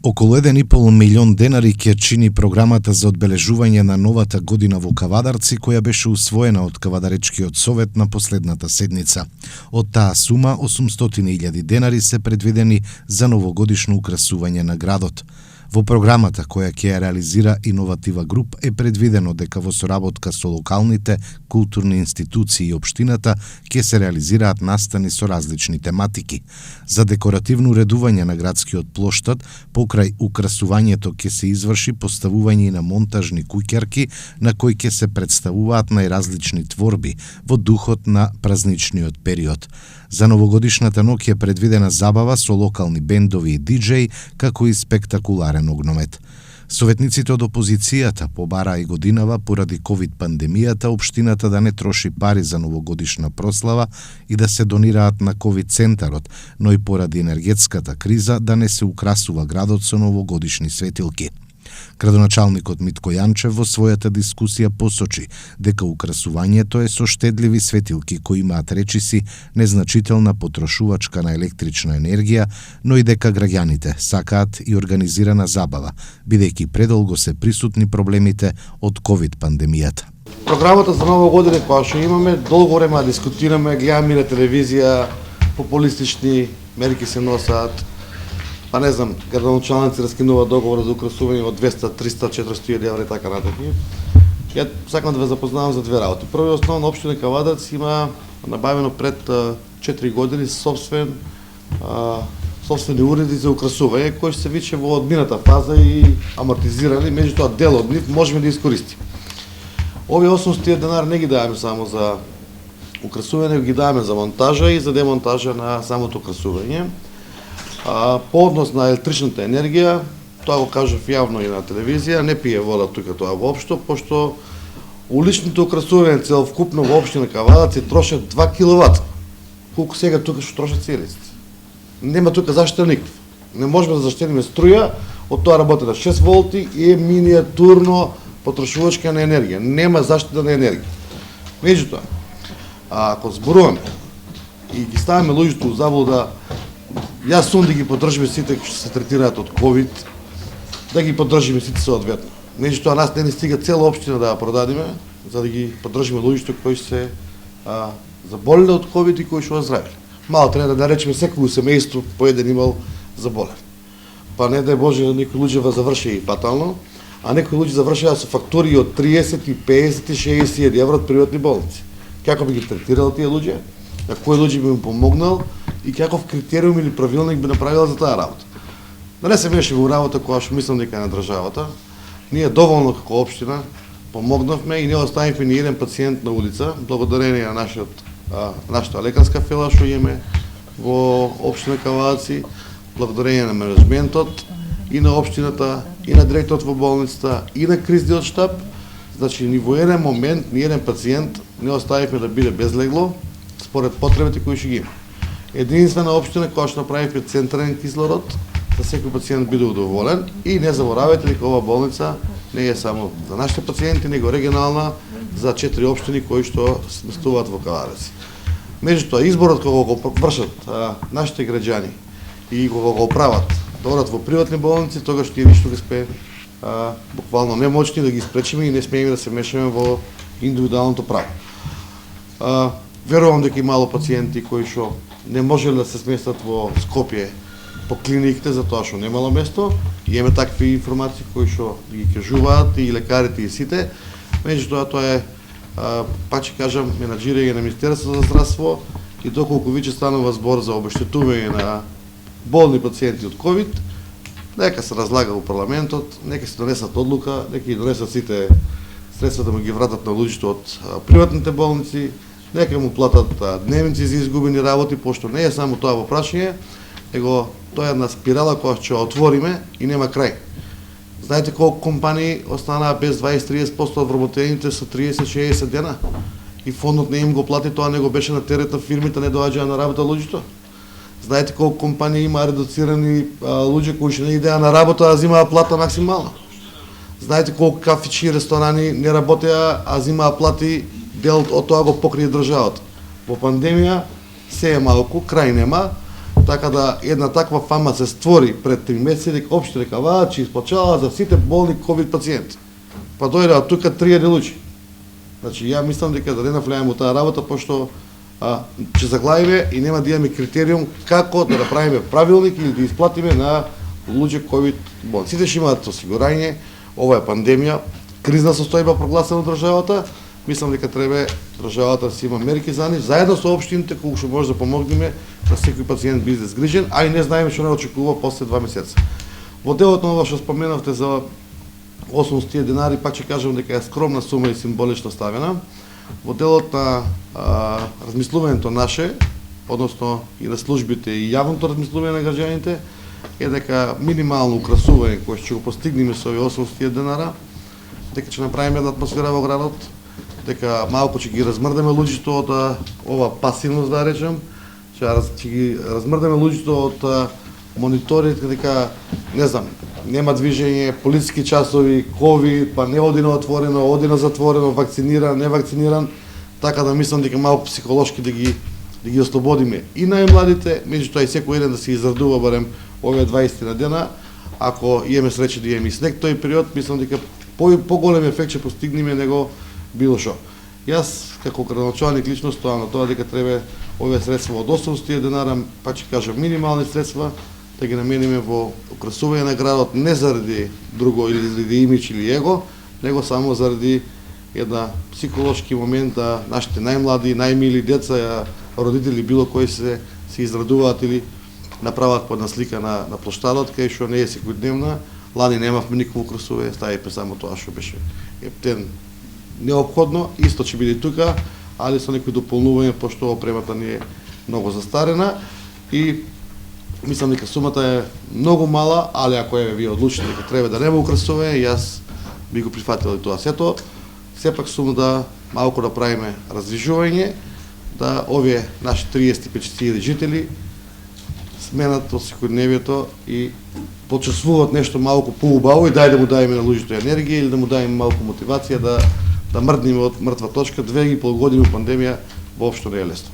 Околу 1,5 милион денари ќе чини програмата за одбележување на новата година во Кавадарци, која беше усвоена од Кавадаречкиот совет на последната седница. Од таа сума, 800.000 денари се предвидени за новогодишно украсување на градот. Во програмата која ќе ја реализира Иноватива груп е предвидено дека во соработка со локалните културни институции и општината ќе се реализираат настани со различни тематики. За декоративно уредување на градскиот плоштад, покрај украсувањето ќе се изврши поставување и на монтажни куќарки на кои ќе се представуваат најразлични творби во духот на празничниот период. За новогодишната ноќ е предвидена забава со локални бендови и диџеи, како и спектакуларен огномет. Советниците од опозицијата побараа и годинава поради ковид пандемијата општината да не троши пари за новогодишна прослава и да се донираат на ковид центарот, но и поради енергетската криза да не се украсува градот со новогодишни светилки. Градоначалникот Митко Јанчев во својата дискусија посочи дека украсувањето е со штедливи светилки кои имаат речиси незначителна потрошувачка на електрична енергија, но и дека граѓаните сакаат и организирана забава, бидејќи предолго се присутни проблемите од ковид пандемијата. Програмата за нова година која што имаме, долго време дискутираме, гледаме на телевизија, популистични мерки се носат. Па не знам, градоначалници раскинува договор за украсување од 200, 300, 400 евра и така натаму. Ја сакам да ве запознавам за две работи. Прво и основно, општина Кавадарци има набавено пред 4 години собствени уреди за украсување, кои се више во одмината фаза и амортизирани, меѓутоа дел од нив можеме да искористиме. Овие 800 денар не ги даваме само за украсување, ги даваме за монтажа и за демонтажа на самото украсување. По однос на електричната енергија, тоа го кажав јавно и на телевизија, не пие вода тука тоа воопшто, пошто уличните украсување целокупно во општина Кавадарци трошат 2 киловата. Колку сега тука што трошат целиците. Нема тука заштита никаква. Не можеме да заштедиме струја, од тоа работи на 6 волти и е миниатурно потрошувачка на енергија. Нема заштита на енергија. Меѓутоа, ако зборуваме и ги ставаме луѓето у заблуда, јас сум да ги поддржиме сите што се третираат од ковид, да ги поддржиме сите соодветно. Меѓутоа нас не ни стига цела општина да ја продадиме, за да ги поддржиме луѓето кои се заболеле од ковид и кои што оздравиле. Мало треба да речеме секој семејство по еден имал заболен. Па не дај Боже некои луѓе завршеа и фатално, а некои луѓе завршеа со фактури од 30, 50, 60 евра од приватни болници. Како би ги третирал тие луѓе? На кои луѓе би им помогнал и каков критериум или правилник би направила за таа работа. Да не се мешаме во работа која што мислам дека е на државата. Ние доволно како општина помогнавме и не оставивме ни еден пациент на улица, благодарение на нашата лекарска фила што имаме во општина Кавадарци, благодарение на менеджментот и на општината, и на директорот во болницата, и на кризниот штаб. Значи, ни во еден момент, ни еден пациент не оставивме да биде без легло, според потребите кои што ги има. Единствена општина која што направивме централен кислород, да секој пациент биде удоволен и не заборавајте дека ова болница не е само за нашите пациенти, него регионална за 4 општини кои што сместуваат во Кавадарци. Меѓутоа, изборот кога го вршат нашите граѓани и кога го прават, да одат во приватни болници, тогаш ние ништо ги сме буквално немочни да ги спречиме и не смееме да се мешаме во индивидуалното право. Верувам дека и мало пациенти кои што не можеле да се сместат во Скопје по клиниките за тоа што немало место. Имаме такви информации кои што ги кажуваат и лекарите и сите. Меѓутоа тоа е, пак ќе кажам, менаџирање на Министерството за здравство и доколку веќе станува збор за обештетување на болни пациенти од ковид, нека се разлага во парламентот, нека се донесат одлука, нека ги донесат сите средства да му ги вратат на луѓето од приватните болници, нека му платат дневници за изгубени работи, пошто не е само тоа во прашање, него тоа е една спирала која ќе отвориме и нема крај. Знаете колку компании останаа без 20-30% од вработените со 30-60 дена? И фондот не им го плати, тоа не го беше на терет на фирмите, не доаѓаа на работа луѓето. Знаете колку компании има редуцирани луѓе кои што не идеа на работа, а земаа плата максимална. Знаете колку кафичи и ресторани не работеа, а земаа плати, дел од тоа го покрие државата. Во пандемија се е малку, крај нема Така да една таква фама се створи пред 3 месеци, дека општина Кавадар ќе исплачава за сите болни ковид пациенти. Па дојдеа тука 3000 луѓе. Значи ја мислам дека да не навлеаме во таа работа, пошто ќе заглавиме и нема да имаме критериум како да направиме правилник или да исплатиме на луѓе ковид болни. Сите ќе имаат осигурање, ова е пандемија, кризна состојба прогласена од државата. Мислам дека треба државата да си има мерки за нив, заедно со општините колку што може да помогнеме да секој пациент биде згрижен, а и не знаеме што не очекува после 2 месеца. Во делот на ова што споменавте за 800 денари, пак ќе кажам дека е скромна сума и символично ставена. Во делот на размислувањето наше, односно и на службите и јавното размислување на граѓаните, е дека минимално украсување кое ќе го постигнеме со овие 800 денара, дека ќе направиме една атмосфера во градот, дека малку ќе ги размрдаме луѓето од ова пасивност, да речем, ќе ги размрдаме луѓето од мониторинг, дека, не знам, нема движење, полициски часови, ковид, па не оди на отворено, оди на затворено, вакциниран, не вакциниран, така да мислам дека малку психолошки да ги ослободиме и најмладите, меѓутоа и секој еден да се израдува барем овие 20 дена, ако имаме среќа да имаме и снег тој период, мислам дека поголем ефект ќе постигнеме него било што. Јас, како градоначалник лично стоам на тоа дека треба овие средства од 800 денара, па ќе кажам минимални средства, да ги намениме во украсување на градот не заради друго или заради имидж или его, него само заради една психолошки момент да нашите најмлади, најмили деца, родители било кои се израдуваат или направат по една слика на плоштадот, кај што не е секојдневна. Лани немавме никакво украсување, ставивме само тоа што беше ептен неопходно, исто ќе биде тука, али со некои дополнување, пошто опремата не е многу застарена и мислам дека сумата е многу мала, али ако вие одлучите дека треба да нема украсување, јас би го прифатил и тоа. Сето, сепак сум да малку да правиме раздвижување, да овие наши 35.000 жители сменат од секојдневието и почувствуваат нешто малку поубаво и дај да му дајме на луѓето енергија или да му дајме малку мотивација да мрднеме од мртва точка. 2,5 години пандемија воопшто не е лесно.